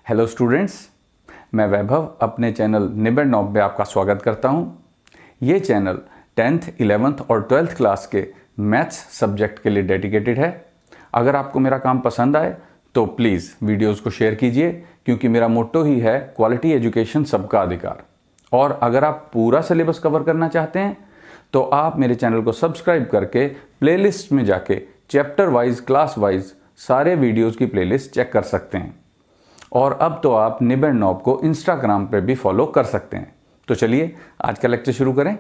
Hello students, मैं वैभव अपने channel निबेड़ knob में आपका स्वागत करता हूं। ये चैनल 10th, 11th और 12th क्लास के मैथ्स सब्जेक्ट के लिए डेडिकेटेड है। अगर आपको मेरा काम पसंद आए तो प्लीज़ वीडियोस को शेयर कीजिए, क्योंकि मेरा मोट्टो ही है क्वालिटी एजुकेशन सबका अधिकार। और अगर आप पूरा सिलेबस कवर करना चाहते हैं तो आप मेरे चैनल को सब्सक्राइब करके प्लेलिस्ट में जाके चैप्टर वाइज, क्लास वाइज सारे वीडियोज़ की प्लेलिस्ट चेक कर सकते हैं। और अब तो आप निबेड़ नॉब को इंस्टाग्राम पे भी फॉलो कर सकते हैं। तो चलिए आज का लेक्चर शुरू करें।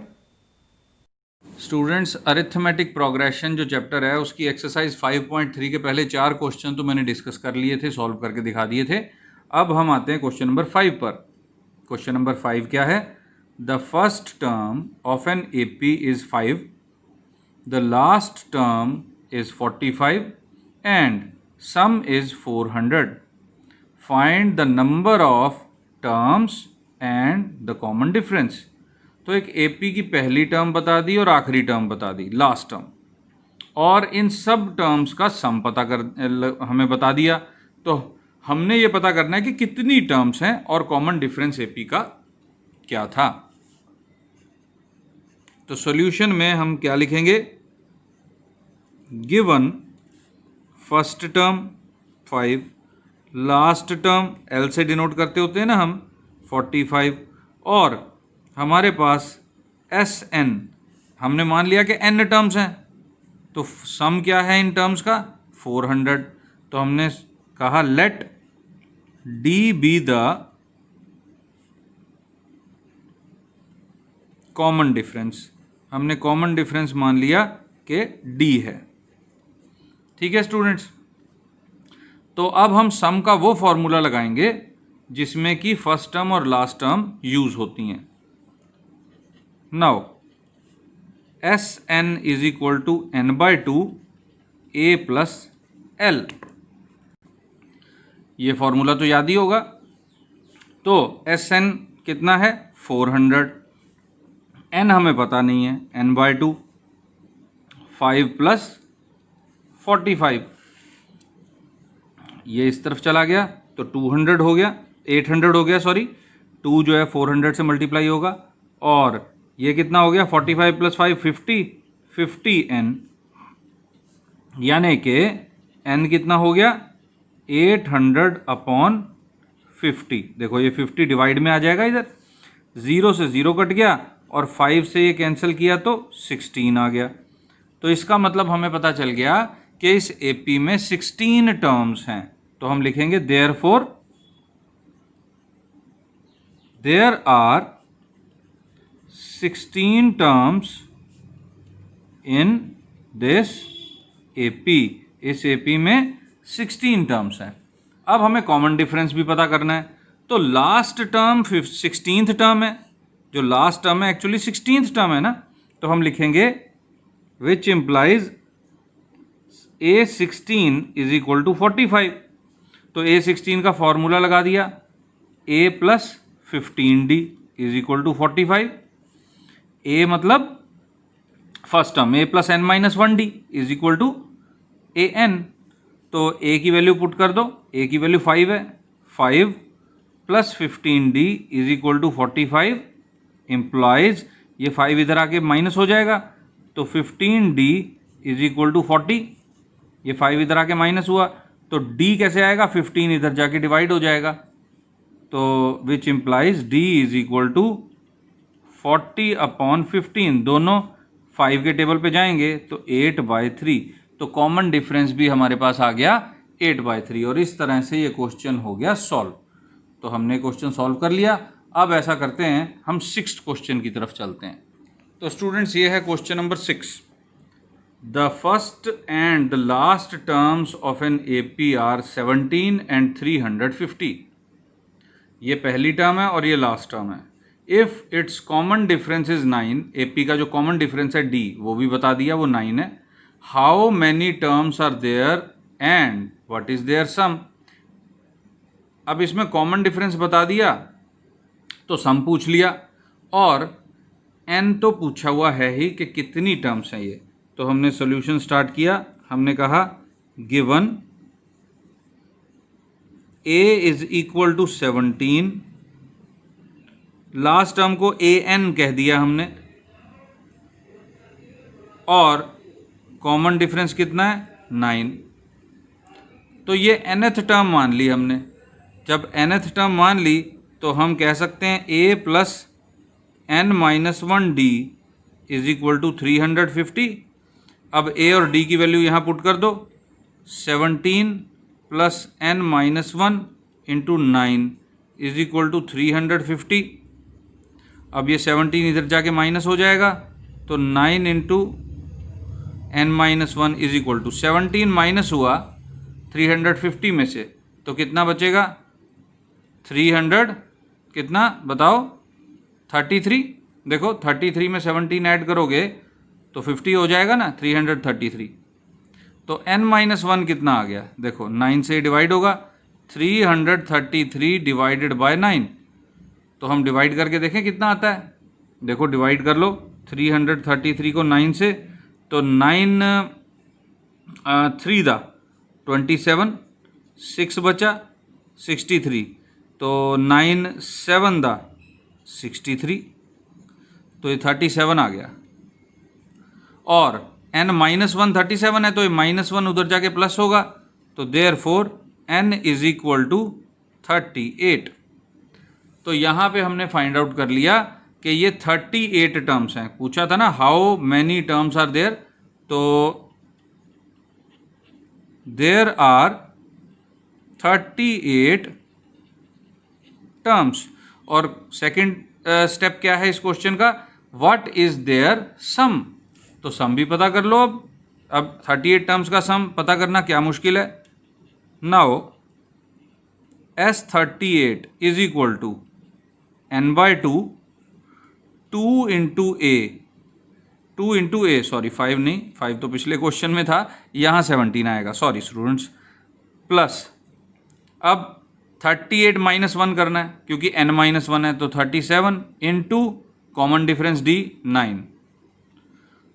स्टूडेंट्स, अरिथमेटिक प्रोग्रेशन जो चैप्टर है उसकी एक्सरसाइज 5.3 के पहले 4 क्वेश्चन तो मैंने डिस्कस कर लिए थे, सॉल्व करके दिखा दिए थे। अब हम आते हैं क्वेश्चन नंबर 5 पर। क्वेश्चन नंबर 5 क्या है? The first term of an AP is 5, the last term is 45 and some is 400. Find the number of terms and the common difference. तो एक एपी की पहली टर्म बता दी और आखिरी टर्म बता दी, लास्ट टर्म, और इन सब टर्म्स का सम पता कर हमें बता दिया। तो हमने ये पता करना है कि कितनी टर्म्स हैं और कॉमन डिफरेंस एपी का क्या था। तो सॉल्यूशन में हम क्या लिखेंगे? Given first term 5, last term L से डिनोट करते होते हैं ना हम, 45, और हमारे पास एस एन, हमने मान लिया कि एन टर्म्स हैं, तो सम क्या है इन टर्म्स का? 400। तो हमने कहा let d be the common difference. हमने कॉमन डिफरेंस मान लिया कि डी है। ठीक है स्टूडेंट्स, तो अब हम सम का वो फॉर्मूला लगाएंगे जिसमें कि फर्स्ट टर्म और लास्ट टर्म यूज होती हैं। Now S n is equal to n by 2 a plus l. ये फॉर्मूला तो याद ही होगा। तो एस एन कितना है? 400। एन हमें पता नहीं है, एन बाय 2, 5 प्लस 45, ये इस तरफ चला गया तो 200 हो गया, 800 हो गया, सॉरी 2 जो है 400 से मल्टीप्लाई होगा, और ये कितना हो गया? 45 प्लस 5 50 एन, यानी कि एन कितना हो गया? 800/50। देखो ये 50 डिवाइड में आ जाएगा, इधर 0 से 0 कट गया और 5 से ये कैंसिल किया तो 16 आ गया। तो इसका मतलब हमें पता चल गया कि इस एपी में 16 टर्म्स हैं। तो हम लिखेंगे therefore there are 16 terms in this AP. इस एपी में 16 टर्म्स हैं। अब हमें कॉमन डिफरेंस भी पता करना है। तो लास्ट टर्म 16th टर्म है, जो लास्ट टर्म है एक्चुअली 16th टर्म है ना, तो हम लिखेंगे which implies A16 is equal to 45। तो A16 का फॉर्मूला लगा दिया, A plus 15D is equal to 45। A मतलब first term, A plus n minus 1D is equal to AN। तो A की वैल्यू पुट कर दो, A की वैल्यू 5 है, 5 plus 15D is equal to 45 implies, ये 5 इधर आके माइनस हो जाएगा, तो 15D इज इक्वल टू 40, ये 5 इधर आके माइनस हुआ, तो D कैसे आएगा? 15 इधर जाके डिवाइड हो जाएगा, तो which implies D is equal to 40/15। दोनों 5 के टेबल पे जाएंगे तो 8/3। तो कॉमन डिफरेंस भी हमारे पास आ गया 8/3, और इस तरह से ये क्वेश्चन हो गया सॉल्व। तो हमने क्वेश्चन सॉल्व कर लिया। अब ऐसा करते हैं, हम 6th क्वेश्चन की तरफ चलते हैं। तो स्टूडेंट्स, ये है question number 6। The first and the last terms of an AP are 17 and 350. ये पहली टर्म है और ये लास्ट टर्म है। If its common difference is 9, AP का जो कॉमन डिफरेंस है D, वो भी बता दिया, वो 9 है। How many terms are there and what is their sum? अब इसमें कॉमन डिफरेंस बता दिया तो सम पूछ लिया, और n तो पूछा हुआ है ही कि कितनी टर्म्स हैं ये। तो हमने सॉल्यूशन स्टार्ट किया। हमने कहा given a is equal to 17, last term को ए एन कह दिया हमने, और कॉमन डिफरेंस कितना है 9। तो ये nth टर्म मान ली हमने। जब nth टर्म मान ली तो हम कह सकते हैं a plus n minus 1 d is equal to 350। अब a और d की वैल्यू यहाँ पुट कर दो, 17 plus n minus 1 into 9 is equal to 350। अब ये 17 इधर जाके माइनस हो जाएगा, तो 9 into n minus 1 is equal to 17 minus हुआ 350 में से, तो कितना बचेगा 300, कितना बताओ 33। देखो 33 में 17 ऐड करोगे तो 50 हो जाएगा ना, 333। तो n माइनस 1 कितना आ गया, देखो 9 से डिवाइड होगा, 333 डिवाइडेड बाय 9। तो हम डिवाइड करके देखें कितना आता है। देखो डिवाइड कर लो 333 को 9 से, तो 9 3 दा 27, 6 बचा 63, तो 9 7 दा 63, तो ये 37 आ गया। और n माइनस 1 37 है, तो ये माइनस 1 उधर जाके प्लस होगा, तो therefore n is equal to 38। तो यहाँ पे हमने फाइंड आउट कर लिया कि ये 38 टर्म्स हैं। पूछा था ना how many terms are there, तो देयर आर 38 टर्म्स। और सेकंड स्टेप क्या है इस क्वेश्चन का, व्हाट इज देयर सम। तो सम भी पता कर लो। अब 38 टर्म्स का सम पता करना क्या मुश्किल है। Now S38 is equal to n by 2, 2 into a, 2 into a, sorry 5 नहीं, 5 तो पिछले क्वेश्चन में था, यहाँ 17 आएगा, सॉरी स्टूडेंट्स, प्लस अब 38 माइनस 1 करना है क्योंकि n माइनस 1 है, तो 37 इंटू कॉमन डिफरेंस d 9।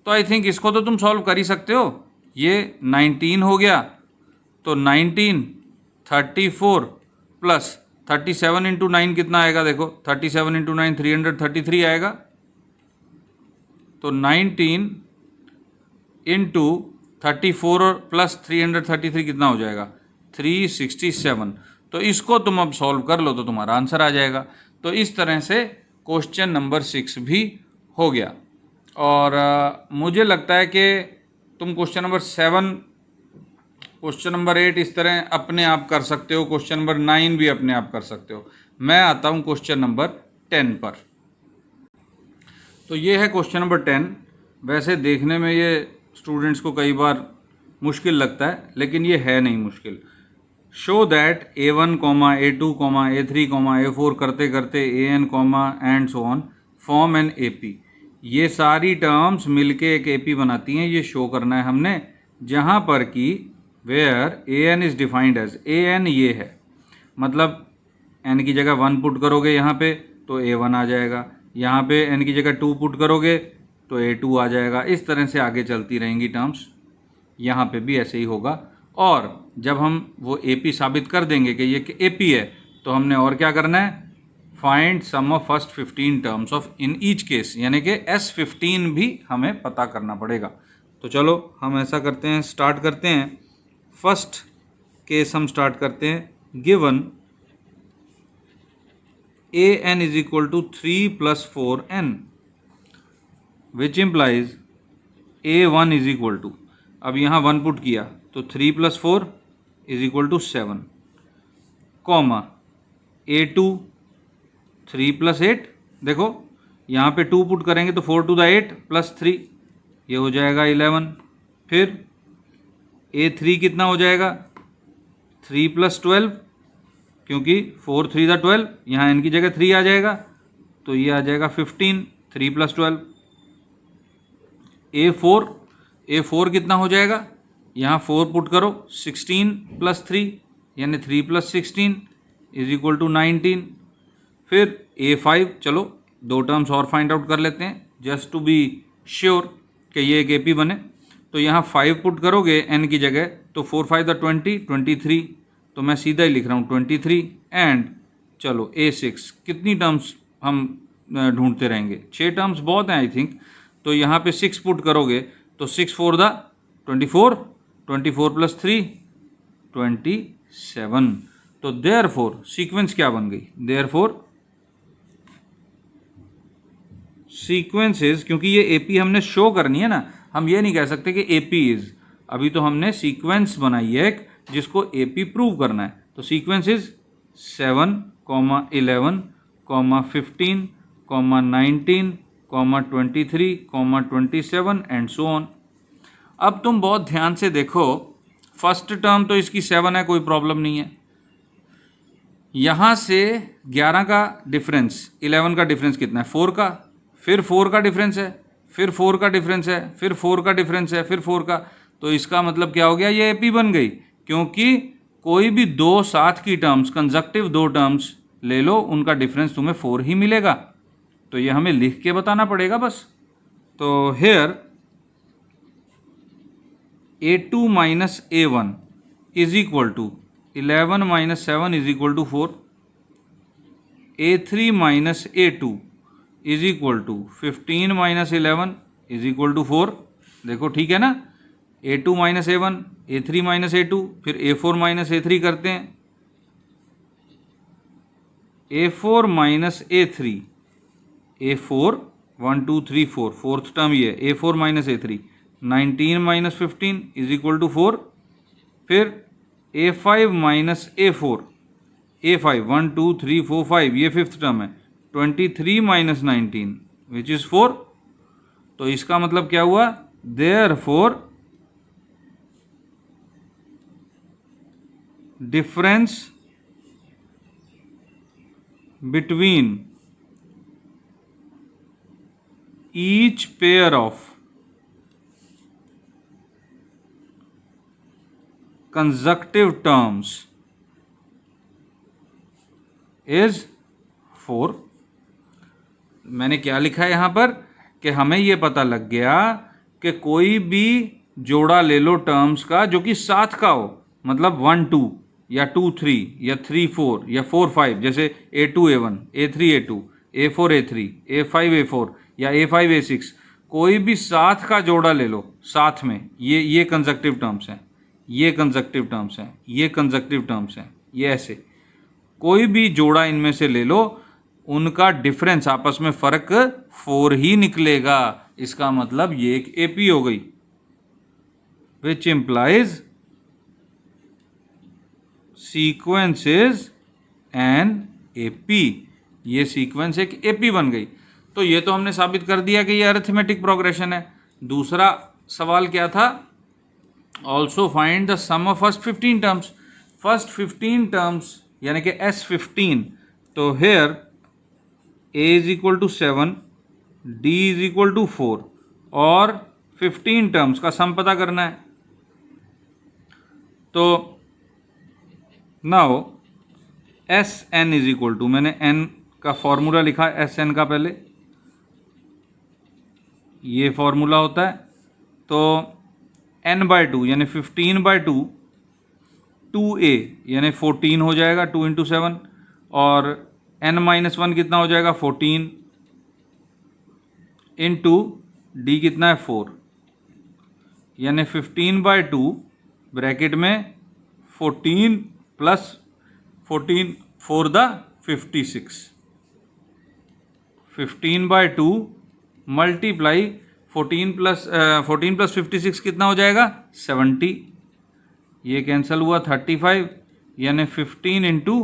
तो आई थिंक इसको तो तुम सॉल्व कर ही सकते हो। ये 19 हो गया, तो 19 34 प्लस 37 इंटू 9 कितना आएगा, देखो 37 इंटू 9 333 आएगा। तो 19 इंटू 34 प्लस 333 कितना हो जाएगा 367। तो इसको तुम अब सॉल्व कर लो तो तुम्हारा आंसर आ जाएगा। तो इस तरह से क्वेश्चन नंबर 6 भी हो गया। और मुझे लगता है कि तुम क्वेश्चन नंबर 7, क्वेश्चन नंबर 8 इस तरह अपने आप कर सकते हो, क्वेश्चन नंबर 9 भी अपने आप कर सकते हो। मैं आता हूँ क्वेश्चन नंबर 10 पर। तो ये है क्वेश्चन नंबर 10। वैसे देखने में ये स्टूडेंट्स को कई बार मुश्किल लगता है, लेकिन ये है नहीं मुश्किल। Show that A1, A2, A3, A4 करते करते AN, and so on form an AP। ये सारी टर्म्स मिलके एक AP बनाती हैं, ये शो करना है हमने। जहाँ पर कि where AN is defined as, AN ये है, मतलब n की जगह 1 पुट करोगे यहाँ पे तो A1 आ जाएगा, यहाँ पे n की जगह 2 पुट करोगे तो A2 आ जाएगा। इस तरह से आगे चलती रहेंगी टर्म्स, यहाँ पे भी ऐसे ही होगा। और जब हम वो AP साबित कर देंगे कि ये AP है, तो हमने और क्या करना है, find sum of first 15 terms of in each case, यानी कि S15 भी हमें पता करना पड़ेगा। तो चलो हम ऐसा करते हैं, स्टार्ट करते हैं। फर्स्ट केस हम स्टार्ट करते हैं। Given AN is equal to 3 + 4n which implies A1 is equal to, अब यहाँ 1 पुट किया तो 3 + 4 is equal to 7, comma A2 3 + 8, देखो यहाँ पे 2 पुट करेंगे तो 4 × 8 + 3 ये हो जाएगा 11। फिर A3 कितना हो जाएगा 3 + 12, क्योंकि 4 × 3 = 12, यहाँ n की जगह 3 आ जाएगा, तो ये आ जाएगा 15, 3 + 12। A4 कितना हो जाएगा, यहाँ 4 पुट करो 16 + 3 यानी 3 + 16 इज इक्वल टू 19। फिर A5, चलो 2 टर्म्स और फाइंड आउट कर लेते हैं जस्ट टू बी श्योर कि ये एक AP बने। तो यहाँ 5 पुट करोगे n की जगह तो 4 × 5 = 20, 23, तो मैं सीधा ही लिख रहा हूँ 23 एंड चलो A6 कितनी टर्म्स हम ढूंढते रहेंगे, 6 टर्म्स बहुत हैं आई थिंक। तो यहाँ पे 6 पुट करोगे तो 6 4 द 24, 24 प्लस 3 27। तो देयरफॉर सीक्वेंस क्या बन गई, देयरफॉर सीक्वेंस इज, क्योंकि ये एपी हमने शो करनी है ना, हम ये नहीं कह सकते कि एपी इज, अभी तो हमने सीक्वेंस बनाई है एक जिसको एपी प्रूव करना है। तो sequence is 7, 11, 15, 19, 23, 27 and so on. अब तुम बहुत ध्यान से देखो, फर्स्ट टर्म तो इसकी 7 है, कोई प्रॉब्लम नहीं है। यहाँ से 11 का डिफरेंस, 11 का डिफरेंस कितना है, 4 का, फिर 4 का डिफरेंस है, फिर 4 का डिफरेंस है, फिर 4 का डिफरेंस है, फिर 4 का। तो इसका मतलब क्या हो गया, ये एपी बन गई, क्योंकि कोई भी दो साथ की टर्म्स, कंजक्टिव दो टर्म्स ले लो, उनका डिफरेंस तुम्हें 4 ही मिलेगा। तो ये हमें लिख के बताना पड़ेगा बस। तो here A2 minus A1 is equal to 11 minus 7 is equal to 4, A3 minus A2 is equal to 15 minus 11 is equal to 4। देखो ठीक है ना, A2 minus A1, A3 minus A2, फिर A4 माइनस A3 करते हैं, A4 minus A3, A4 1 2 3 4, fourth term ये है, A4 minus A3, 19 minus 15 is equal to 4, फिर A5 माइनस A4, A5 1 2 3 4 5, ये फिफ्थ टर्म है, 23 माइनस 19 विच इज 4। तो इसका मतलब क्या हुआ, therefore difference between each pair of conjunctive terms is 4। मैंने क्या लिखा है यहाँ पर कि हमें ये पता लग गया कि कोई भी जोड़ा ले लो टर्म्स का जो कि साथ का हो, मतलब 1 2 या 2 3 या 3 4 या 4 5, जैसे A2 A1, A3 A2, A4 A3, A5 A4 या A5 A6, कोई भी साथ का जोड़ा ले लो साथ में, ये कंजक्टिव टर्म्स हैं, ये कंजक्टिव टर्म्स हैं, ये कंजक्टिव टर्म्स हैं, ये ऐसे कोई भी जोड़ा इनमें से ले लो, उनका डिफरेंस आपस में फर्क 4 ही निकलेगा। इसका मतलब ये एक एपी हो गई, which implies sequence is an AP, ये सीक्वेंस एक एपी बन गई। तो ये तो हमने साबित कर दिया कि ये अरिथमेटिक प्रोग्रेशन है। दूसरा सवाल क्या था, also find the sum of first 15 terms, first 15 terms यानी कि S15। तो here A is equal to 7, D is equal to 4 और 15 टर्म्स का सम पता करना है। तो now Sn is equal to, मैंने n का फॉर्मूला लिखा Sn का, पहले ये फॉर्मूला होता है। तो n/2 यानी 15/2, 2a यानी 14 हो जाएगा, 2 इंटू 7, और n-1 कितना हो जाएगा, 14 इंटू d कितना है 4, यानी 15/2 ब्रैकेट में 14 प्लस 14 4 द 56, 15/2 मल्टीप्लाई 14 प्लस 56 कितना हो जाएगा 70, ये कैंसिल हुआ 35, यानी 15 इंटू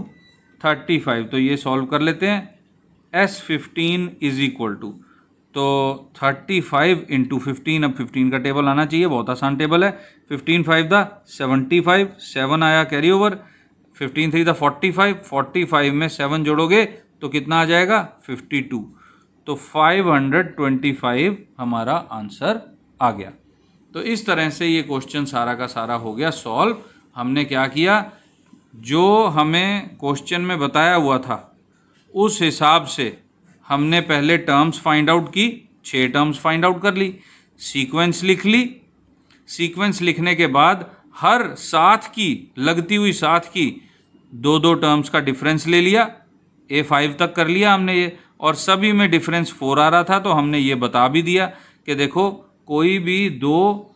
35। तो ये सॉल्व कर लेते हैं, S15 इज इक्वल टू, तो 35 इंटू 15, अब 15 का टेबल आना चाहिए, बहुत आसान टेबल है। 15 5 द 75, 7 आया कैरी ओवर, 15 3 द 45, 45 में 7 जोड़ोगे तो कितना आ जाएगा 52। तो 525 हमारा आंसर आ गया। तो इस तरह से ये क्वेश्चन सारा का सारा हो गया सॉल्व। हमने क्या किया, जो हमें क्वेश्चन में बताया हुआ था उस हिसाब से हमने पहले टर्म्स फाइंड आउट की, 6 टर्म्स फाइंड आउट कर ली, सीक्वेंस लिख ली, सीक्वेंस लिखने के बाद हर साथ की लगती हुई साथ की दो दो टर्म्स का डिफरेंस ले लिया, A5 तक कर लिया हमने ये, और सभी में डिफरेंस 4 आ रहा था तो हमने ये बता भी दिया कि देखो कोई भी दो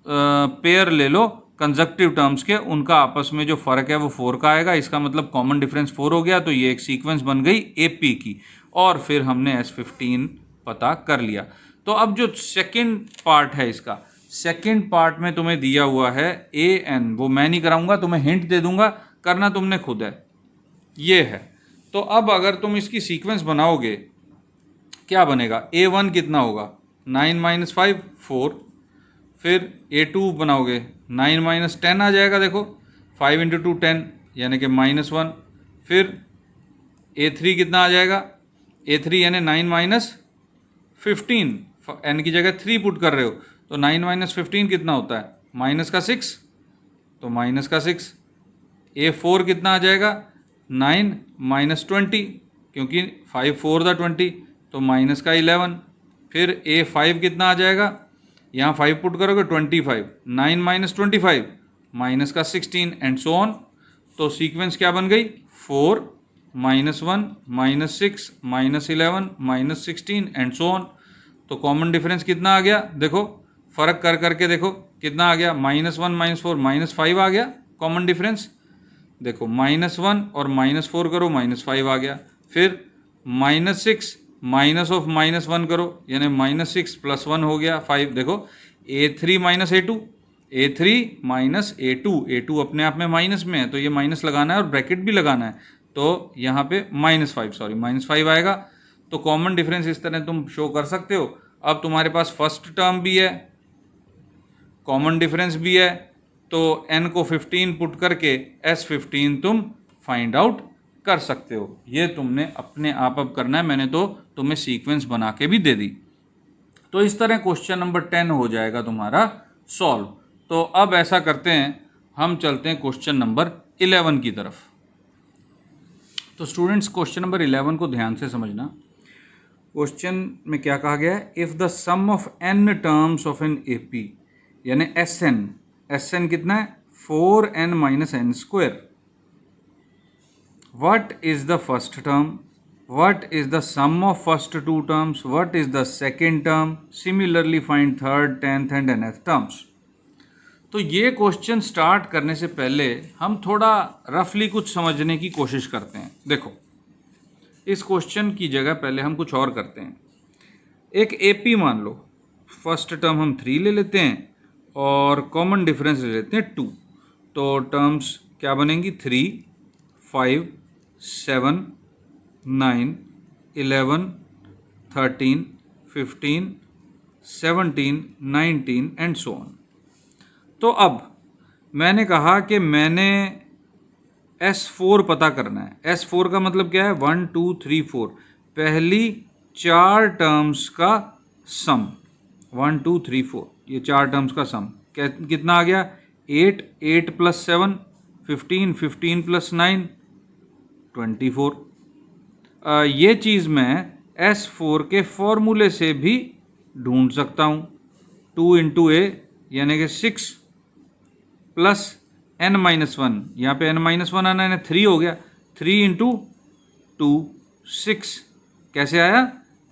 पेयर ले लो कंजक्टिव टर्म्स के, उनका आपस में जो फ़र्क है वो 4 का आएगा, इसका मतलब कॉमन डिफरेंस 4 हो गया, तो ये एक सीक्वेंस बन गई AP की, और फिर हमने S15 पता कर लिया। तो अब जो सेकंड पार्ट है इसका, सेकंड पार्ट में तुम्हें दिया हुआ है AN, वो मैं नहीं कराऊंगा, तुम्हें हिंट दे दूंगा, करना तुमने खुद है, ये है। तो अब अगर तुम इसकी सीक्वेंस बनाओगे क्या बनेगा, A1 कितना होगा 9 - 5 4, फिर A2 बनाओगे 9 - 10 आ जाएगा, देखो 5 × 2 10 यानी कि -1, फिर A3 कितना आ जाएगा, A3 यानी 9 - 15, n की जगह 3 पुट कर रहे हो तो 9 - 15 कितना होता है, -6, तो -6। A4 कितना आ जाएगा 9 - 20, क्योंकि 5 4 दा 20, तो -11। फिर A5 कितना आ जाएगा, यहाँ 5 पुट करोगे 25, 9 - 25 -16 एंड सो ऑन। तो सीक्वेंस क्या बन गई, 4 -1 -6 -11 -16 एंड सो ऑन। तो कॉमन डिफरेंस कितना आ गया, देखो फर्क कर करके देखो कितना आ गया, -1 -4 -5 आ गया कॉमन डिफरेंस। देखो -1 और -4 करो -5 आ गया, फिर -6 माइनस ऑफ -1 करो यानी -6 + 1 हो गया 5। देखो A3 - A2, A3 - A2, A2 अपने आप में माइनस में है तो ये माइनस लगाना है और ब्रैकेट भी लगाना है, तो यहाँ पे -5 आएगा। तो कॉमन डिफरेंस इस तरह तुम शो कर सकते हो। अब तुम्हारे पास फर्स्ट टर्म भी है, कॉमन डिफरेंस भी है, तो n को 15 पुट करके S15 तुम फाइंड आउट कर सकते हो। ये तुमने अपने आप अब करना है, मैंने तो तुम्हें सीक्वेंस बना के भी दे दी। तो इस तरह क्वेश्चन नंबर 10 हो जाएगा तुम्हारा सॉल्व। तो अब ऐसा करते हैं, हम चलते हैं क्वेश्चन नंबर 11 की तरफ। तो स्टूडेंट्स क्वेश्चन नंबर 11 को ध्यान से समझना। क्वेश्चन में क्या कहा गया है, if the sum of n terms of an AP यानी SN कितना है 4n - n², what is the first term, what is the sum of first two terms, what is the second term, similarly find third, 10th and nth terms। तो ये question start करने से पहले हम थोड़ा रफली कुछ समझने की कोशिश करते हैं। देखो इस क्वेश्चन की जगह पहले हम कुछ और करते हैं। एक AP मान लो, फर्स्ट टर्म हम 3 ले लेते हैं और कॉमन डिफरेंस ले लेते हैं 2, तो टर्म्स क्या बनेंगी 3 5 7 9 11 13 15 17 19 एंड सो ऑन। तो अब मैंने कहा कि मैंने S4 पता करना है। S4 का मतलब क्या है 1 2 3 4, पहली 4 टर्म्स का सम, 1 2 3 4 ये 4 टर्म्स का सम कितना आ गया 8 8 + 7 15 15 + 9 24। ये चीज़ मैं S4 के फॉर्मूले से भी ढूंढ सकता हूँ। 2 × A यानी कि 6 + n - 1, यहाँ पे n - 1 आना है, 3 हो गया, 3 × 2 6, कैसे आया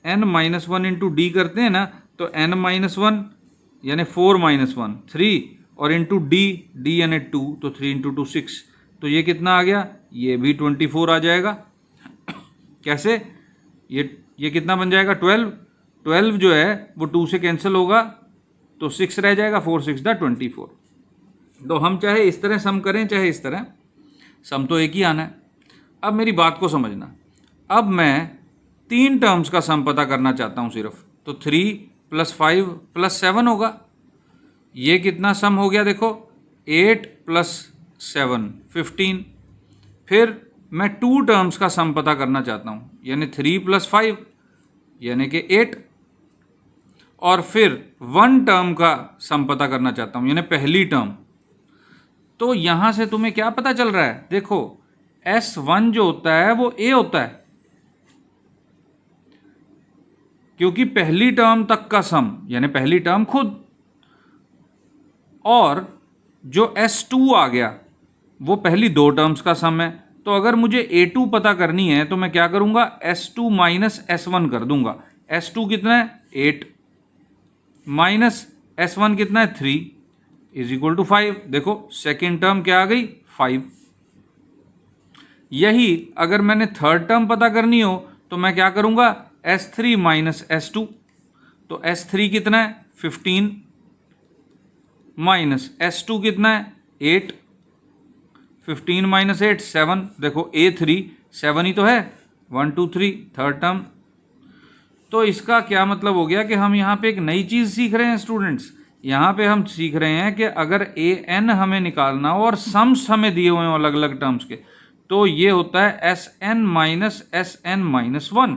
n - 1 × d करते हैं ना, तो n - 1 यानी 4 - 1 3 और इंटू d यानी 2, तो 3 × 2 6, तो ये कितना आ गया, ये भी 24 आ जाएगा। कैसे, ये कितना बन जाएगा 12 जो है वो 2 से कैंसिल होगा तो 6 रह जाएगा, 4 6 दा 24। तो हम चाहे इस तरह सम करें चाहे इस तरह, सम तो एक ही आना है। अब मेरी बात को समझना, अब मैं 3 टर्म्स का सम पता करना चाहता हूँ सिर्फ, तो 3 + 5 + 7 होगा। ये कितना सम हो गया, देखो 8 + 7 15। फिर मैं 2 टर्म्स का सम पता करना चाहता हूँ, यानी 3 + 5 यानी कि 8, और फिर 1 टर्म का सम पता करना चाहता हूँ यानी पहली टर्म। तो यहाँ से तुम्हें क्या पता चल रहा है, देखो S1 जो होता है वो A होता है, क्योंकि पहली टर्म तक का सम यानी पहली टर्म खुद, और जो S2 आ गया वो पहली 2 टर्म्स का सम है, तो अगर मुझे A2 पता करनी है तो मैं क्या करूंगा, S2 माइनस S1 कर दूंगा। S2 कितना है 8 माइनस S1 कितना है 3 इज इक्वल टू 5। देखो सेकेंड टर्म क्या आ गई 5। यही अगर मैंने थर्ड टर्म पता करनी हो तो मैं क्या करूंगा, S3 माइनस S2। तो S3 कितना है 15 माइनस S2 कितना है 8, 15 माइनस 8 7। देखो A3 7 ही तो है, 1 2 3 थर्ड टर्म। तो इसका क्या मतलब हो गया कि हम यहाँ पे एक नई चीज़ सीख रहे हैं स्टूडेंट्स। यहाँ पे हम सीख रहे हैं कि अगर an हमें निकालना हो और सम्स हमें दिए हुए हैं अलग अलग टर्म्स के, तो ये होता है Sn माइनस Sn माइनस 1।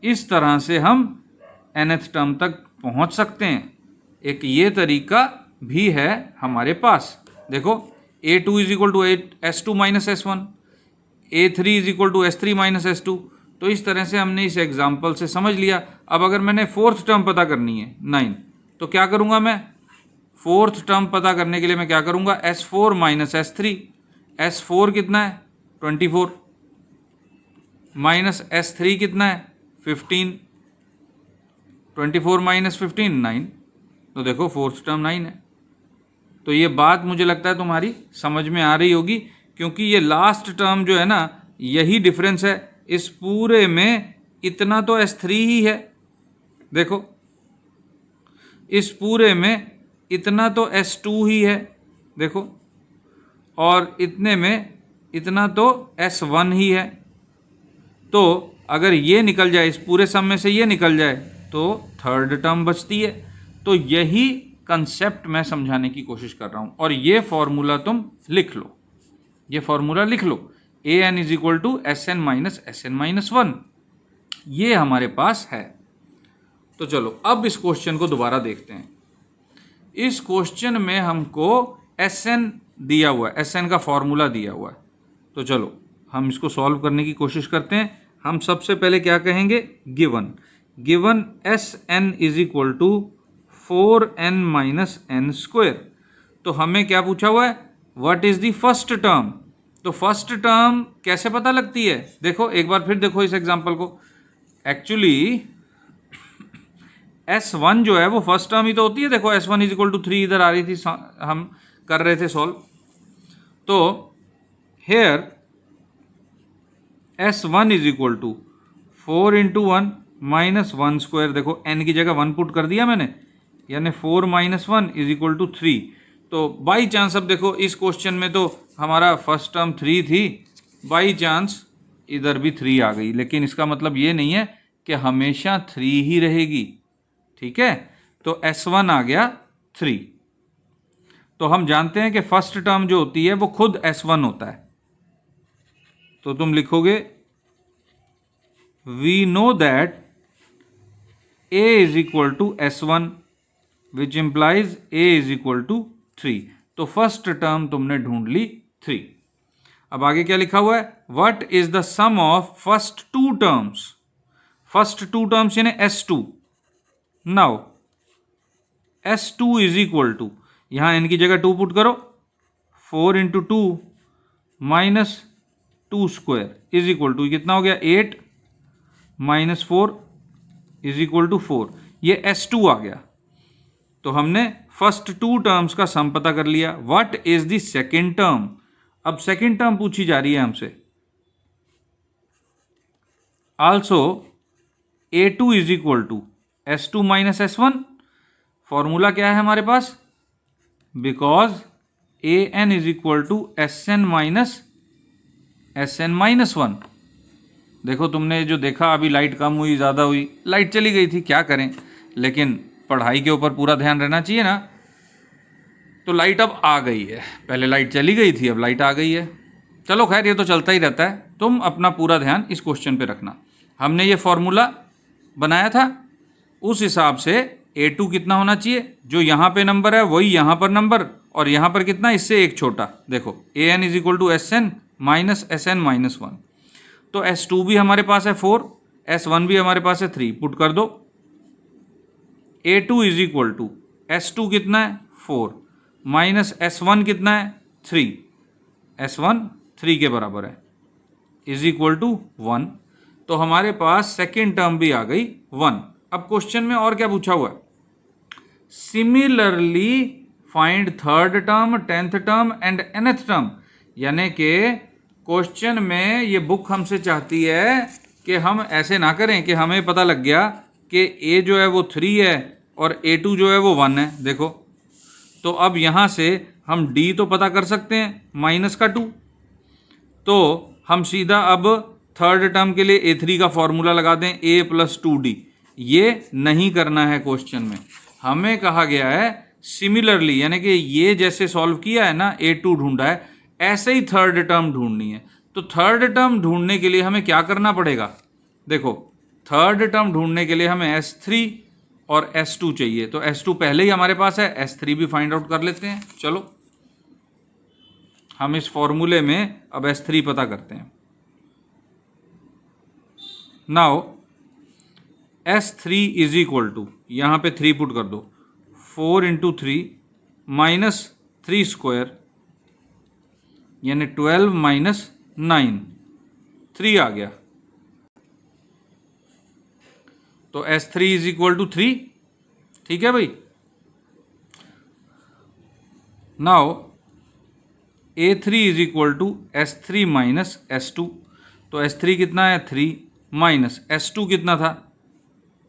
इस तरह से हम nth टर्म तक पहुँच सकते हैं। एक ये तरीका भी है हमारे पास। देखो A2 is equal to S2 minus S1, A3 is equal to S3 minus S2। तो इस तरह से हमने इस एग्जाम्पल से समझ लिया। अब अगर मैंने फोर्थ टर्म पता करनी है 9, तो क्या करूंगा मैं, फोर्थ टर्म पता करने के लिए मैं क्या करूंगा, S4 माइनस S3। S4 कितना है 24 माइनस S3 कितना है 15, 24 माइनस 15 9। तो देखो फोर्थ टर्म 9 है। तो ये बात मुझे लगता है तुम्हारी समझ में आ रही होगी, क्योंकि ये लास्ट टर्म जो है ना, यही डिफरेंस है। इस पूरे में इतना तो S3 ही है, देखो इस पूरे में इतना तो S2 ही है, देखो, और इतने में इतना तो S1 ही है। तो अगर ये निकल जाए, इस पूरे सम में से ये निकल जाए, तो थर्ड टर्म बचती है। तो यही कंसेप्ट मैं समझाने की कोशिश कर रहा हूं। और ये फॉर्मूला तुम लिख लो, ये फॉर्मूला लिख लो, an is equal to Sn minus Sn minus 1, ये हमारे पास है। तो चलो अब इस क्वेश्चन को दोबारा देखते हैं। इस क्वेश्चन में हमको Sn दिया हुआ है, Sn का फॉर्मूला दिया हुआ है। तो चलो हम इसको सॉल्व करने की कोशिश करते हैं। हम सबसे पहले क्या कहेंगे, given Sn is equal to 4n minus n square. तो हमें क्या पूछा हुआ है, what is the first term. तो फर्स्ट टर्म कैसे पता लगती है, देखो एक बार फिर देखो इस एग्जांपल को। एक्चुअली S1 जो है वो फर्स्ट टर्म ही तो होती है। देखो S1 इज इक्वल टू 3 इधर आ रही थी, हम कर रहे थे सॉल्व। तो here S1 is equal to 4 into 1 minus 1 square. देखो n की जगह 1 पुट कर दिया मैंने, यानी 4 माइनस 1 इज इक्वल टू 3। तो बाई चांस, अब देखो इस क्वेश्चन में तो हमारा फर्स्ट टर्म 3 थी, बाई चांस इधर भी 3 आ गई, लेकिन इसका मतलब ये नहीं है कि हमेशा 3 ही रहेगी, ठीक है। तो S1 आ गया 3। तो हम जानते हैं कि फर्स्ट टर्म जो होती है वो खुद S1 होता है। तो तुम लिखोगे we know that A is equal to S1 which implies A is equal to 3। तो फर्स्ट टर्म तुमने ढूंढ ली 3। अब आगे क्या लिखा हुआ है, what is the sum of first two terms. First two terms यानी S2। Now S2 is equal to, यहां n की जगह 2 पुट करो, 4 into 2 minus 2 square is equal to कितना हो गया 8 माइनस 4 इज इक्वल टू 4। ये S2 आ गया। तो हमने फर्स्ट टू टर्म्स का सम पता कर लिया। What is the second term. अब सेकेंड टर्म पूछी जा रही है हमसे। Also A2 is equal to S2 minus S1। Formula क्या है हमारे पास, because an is equal to Sn minus Sn minus 1। देखो तुमने जो देखा, अभी लाइट कम हुई ज़्यादा हुई, लाइट चली गई थी, क्या करें, लेकिन पढ़ाई के ऊपर पूरा ध्यान रहना चाहिए ना। तो लाइट अब आ गई है, पहले लाइट चली गई थी, अब लाइट आ गई है। चलो खैर, ये तो चलता ही रहता है। तुम अपना पूरा ध्यान इस क्वेश्चन पे रखना। हमने ये फॉर्मूला बनाया था, उस हिसाब से A2 कितना होना चाहिए, जो यहाँ पे नंबर है वही यहाँ पर नंबर, और यहाँ पर कितना, इससे एक छोटा। देखो an is equal to Sn minus Sn minus 1। तो S2 भी हमारे पास है 4, S1 भी हमारे पास है 3, पुट कर दो। A2 is equal to S2 कितना है 4 माइनस S1 कितना है 3, S1 3 के बराबर है इज इक्वल टू 1। तो हमारे पास सेकेंड टर्म भी आ गई 1। अब क्वेश्चन में और क्या पूछा हुआ है, similarly find third term, 10th term and nth term. यानी कि क्वेश्चन में ये बुक हमसे चाहती है कि हम ऐसे ना करें कि हमें पता लग गया कि a जो है वो 3 है और a2 जो है वो 1 है। देखो, तो अब यहाँ से हम d तो पता कर सकते हैं माइनस का 2, तो हम सीधा अब थर्ड टर्म के लिए a3 का फॉर्मूला लगा दें a प्लस 2d। ये नहीं करना है क्वेश्चन में, हमें कहा गया है सिमिलरली, यानी कि ये जैसे सॉल्व किया है ना, a2 ढूंढा है, ऐसे ही थर्ड टर्म ढूंढनी है। तो थर्ड टर्म ढूंढने के लिए हमें क्या करना पड़ेगा, देखो थर्ड टर्म ढूंढने के लिए हमें S3 और S2 चाहिए, तो S2 पहले ही हमारे पास है, S3 भी फाइंड आउट कर लेते हैं। चलो हम इस फॉर्मूले में अब S3 पता करते हैं। Now S3 is equal to, यहाँ पे 3 पुट कर दो, 4 इंटू 3 माइनस 3 स्क्वायर यानी 12 माइनस 9, 3 आ गया। तो S3 इज इक्वल टू 3, ठीक है भाई। Now A3 is equal to S3 minus S2। तो S3 कितना है 3 माइनस S2 कितना था,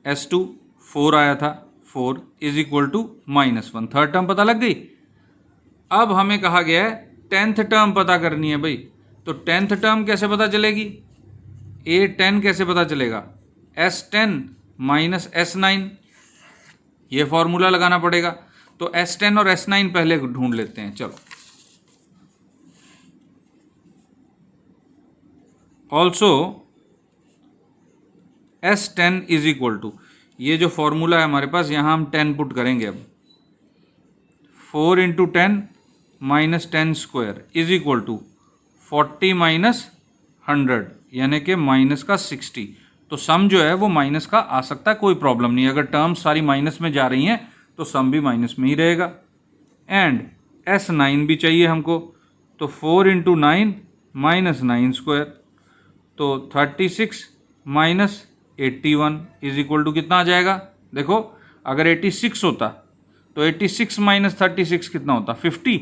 S2 4 आया था, 4 is equal to -1। Third term पता लग गई। अब हमें कहा गया है 10th टर्म पता करनी है भाई। तो 10th टर्म कैसे पता चलेगी, A10 कैसे पता चलेगा, S10 माइनस S9, ये फॉर्मूला लगाना पड़ेगा। तो S10 और S9 पहले ढूंढ लेते हैं। चलो, also S10 is equal to, ये जो फॉर्मूला है हमारे पास, यहाँ हम 10 पुट करेंगे। अब 4 into 10 minus 10 square is equal to 40 minus 100 यानी कि माइनस का 60। तो सम जो है वो माइनस का आ सकता है, कोई प्रॉब्लम नहीं। अगर टर्म्स सारी माइनस में जा रही हैं तो सम भी माइनस में ही रहेगा। एंड S9 भी चाहिए हमको, तो 4 इंटू 9 माइनस 9 स्क्वायर, तो 36 माइनस 81 इज इक्वल टू कितना आ जाएगा। देखो, अगर 86 होता तो 86 माइनस 36 कितना होता, 50,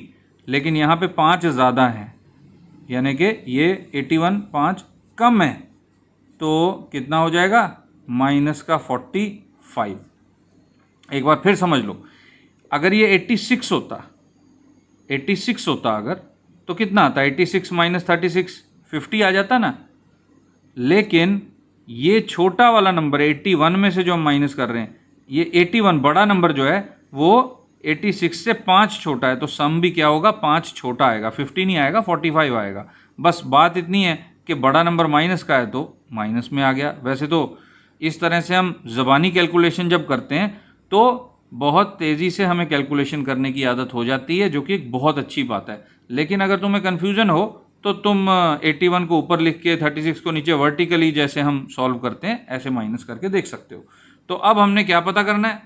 लेकिन यहाँ पे 5 ज़्यादा है, यानी कि ये 81 5 कम है, तो कितना हो जाएगा माइनस का 45। एक बार फिर समझ लो, अगर ये 86 होता, 86 होता अगर, तो कितना आता, 86 माइनस 36 50 आ जाता ना। लेकिन ये छोटा वाला नंबर 81 में से जो हम माइनस कर रहे हैं, ये 81 बड़ा नंबर जो है वो 86 से 5 छोटा है, तो सम भी क्या होगा, 5 छोटा आएगा, 50 नहीं आएगा, 45 आएगा। बस बात इतनी है कि बड़ा नंबर माइनस का है तो माइनस में आ गया। वैसे तो इस तरह से हम ज़बानी कैलकुलेशन जब करते हैं तो बहुत तेज़ी से हमें कैलकुलेशन करने की आदत हो जाती है, जो कि एक बहुत अच्छी बात है। लेकिन अगर तुम्हें कन्फ्यूज़न हो तो तुम 81 को ऊपर लिख के 36 को नीचे वर्टिकली जैसे हम सॉल्व करते हैं ऐसे माइनस करके देख सकते हो। तो अब हमने क्या पता करना है,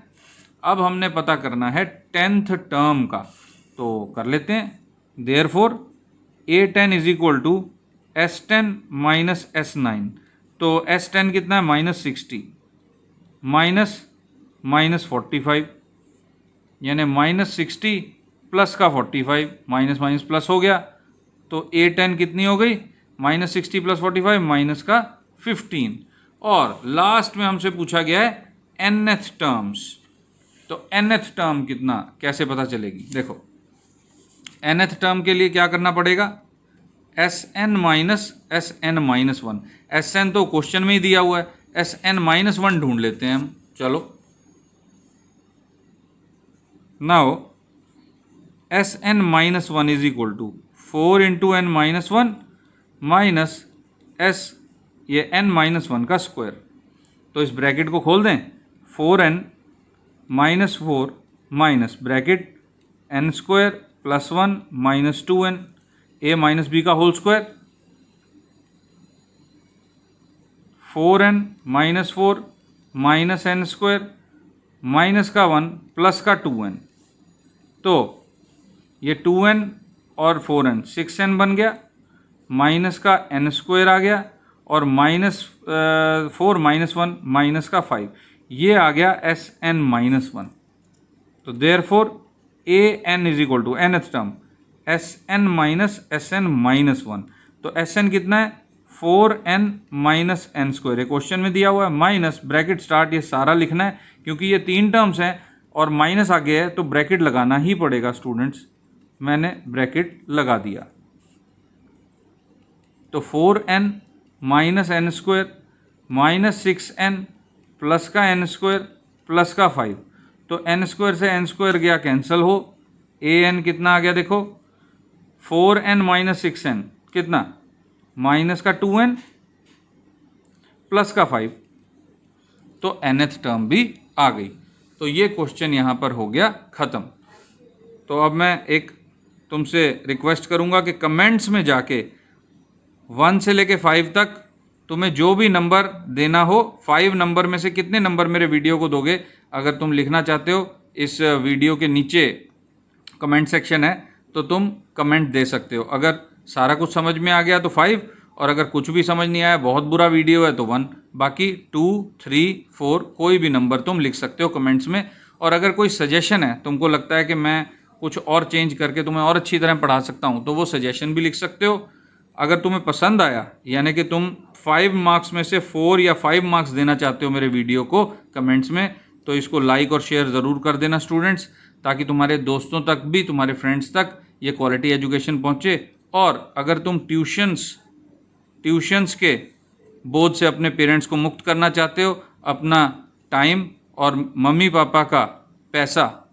अब हमने पता करना है 10th टर्म का, तो कर लेते हैं। Therefore A10 is equal to S10 minus S9। तो S10 कितना है -60 माइनस 45 यानी -60 प्लस का 45, माइनस माइनस प्लस हो गया, तो A10 कितनी हो गई, -60 प्लस 45 माइनस का 15। और लास्ट में हमसे पूछा गया है nth टर्म्स, तो nth टर्म कितना कैसे पता चलेगी। देखो, nth टर्म के लिए क्या करना पड़ेगा, Sn minus Sn minus 1। Sn तो क्वेश्चन में ही दिया हुआ है, Sn माइनस 1 ढूंढ लेते हैं हम। चलो, now Sn minus 1 is equal to 4 into n minus 1 minus s, ये n माइनस 1 का स्क्वायर। तो इस ब्रैकेट को खोल दें, 4n minus 4 minus bracket n square plus 1 minus 2n a minus b का whole square, 4n minus 4 minus n square minus का 1 plus का 2n। तो ये 2n और 4n 6n बन गया, माइनस का n स्क्वायर आ गया और -4 -1 माइनस का 5, ये आ गया Sn-1। तो therefore an is equal to nth term Sn minus Sn-1। तो Sn कितना है 4n minus n square, question में दिया हुआ है, माइनस ब्रैकेट स्टार्ट, ये सारा लिखना है क्योंकि ये 3 टर्म्स हैं और माइनस आगे है तो ब्रैकेट लगाना ही पड़ेगा स्टूडेंट्स। मैंने ब्रैकेट लगा दिया। तो 4n minus n square minus 6n plus का n स्क्वायर प्लस का 5, तो n स्क्वायर से n स्क्वायर गया कैंसिल हो, an कितना आ गया देखो 4n माइनस 6n कितना माइनस का 2n प्लस का 5, तो nth टर्म भी आ गई। तो ये क्वेश्चन यहाँ पर हो गया ख़त्म। तो अब मैं एक तुमसे रिक्वेस्ट करूँगा कि कमेंट्स में जाके 1 से लेके 5 तक तुम्हें जो भी नंबर देना हो, 5 नंबर में से कितने नंबर मेरे वीडियो को दोगे, अगर तुम लिखना चाहते हो इस वीडियो के नीचे कमेंट सेक्शन है तो तुम कमेंट दे सकते हो। अगर सारा कुछ समझ में आ गया तो 5, और अगर कुछ भी समझ नहीं आया, बहुत बुरा वीडियो है तो 1, बाकी 2, 3, 4 कोई भी नंबर तुम लिख सकते हो कमेंट्स में। और अगर कोई सजेशन है, तुमको लगता है कि मैं कुछ और चेंज करके तुम्हें और अच्छी तरह पढ़ा सकता हूँ, तो वो सजेशन भी लिख सकते हो। अगर तुम्हें पसंद आया, यानी कि तुम 5 मार्क्स में से 4 या 5 मार्क्स देना चाहते हो मेरे वीडियो को कमेंट्स में, तो इसको लाइक और शेयर ज़रूर कर देना स्टूडेंट्स, ताकि तुम्हारे दोस्तों तक भी, तुम्हारे फ्रेंड्स तक ये क्वालिटी एजुकेशन पहुँचे। और अगर तुम ट्यूशन्स के बोझ से अपने पेरेंट्स को मुक्त करना चाहते हो, अपना टाइम और मम्मी पापा का पैसा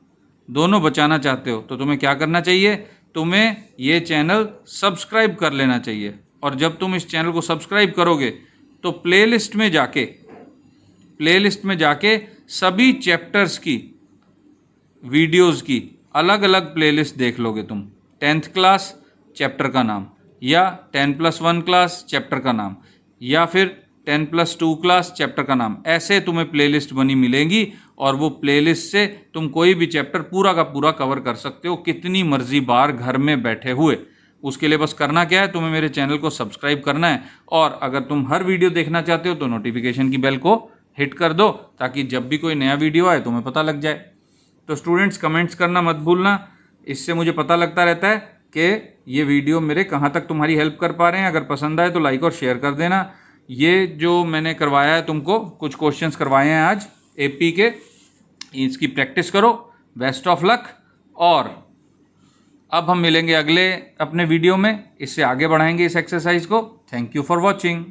दोनों बचाना चाहते हो, तो तुम्हें क्या करना चाहिए, तुम्हें ये चैनल सब्सक्राइब कर लेना चाहिए। और जब तुम इस चैनल को सब्सक्राइब करोगे तो प्लेलिस्ट में जाके सभी चैप्टर्स की वीडियोस की अलग अलग प्लेलिस्ट देख लोगे तुम। 10th क्लास चैप्टर का नाम, या 10+1 क्लास चैप्टर का नाम, या फिर 10+2 क्लास चैप्टर का नाम, ऐसे तुम्हें प्लेलिस्ट बनी मिलेंगी और वो प्लेलिस्ट से तुम कोई भी चैप्टर पूरा का पूरा कवर कर सकते हो कितनी मर्जी बार घर में बैठे हुए। उसके लिए बस करना क्या है, तुम्हें मेरे चैनल को सब्सक्राइब करना है, और अगर तुम हर वीडियो देखना चाहते हो तो नोटिफिकेशन की बेल को हिट कर दो, ताकि जब भी कोई नया वीडियो आए तुम्हें पता लग जाए। तो स्टूडेंट्स कमेंट्स करना मत भूलना, इससे मुझे पता लगता रहता है कि ये वीडियो मेरे कहाँ तक तुम्हारी हेल्प कर पा रहे हैं। अगर पसंद आए तो लाइक और शेयर कर देना। ये जो मैंने करवाया है, तुमको कुछ क्वेश्चंस करवाए हैं आज एपी के, इसकी प्रैक्टिस करो। Best of luck. और अब हम मिलेंगे अगले अपने वीडियो में, इससे आगे बढ़ाएंगे इस एक्सरसाइज को। Thank you for watching.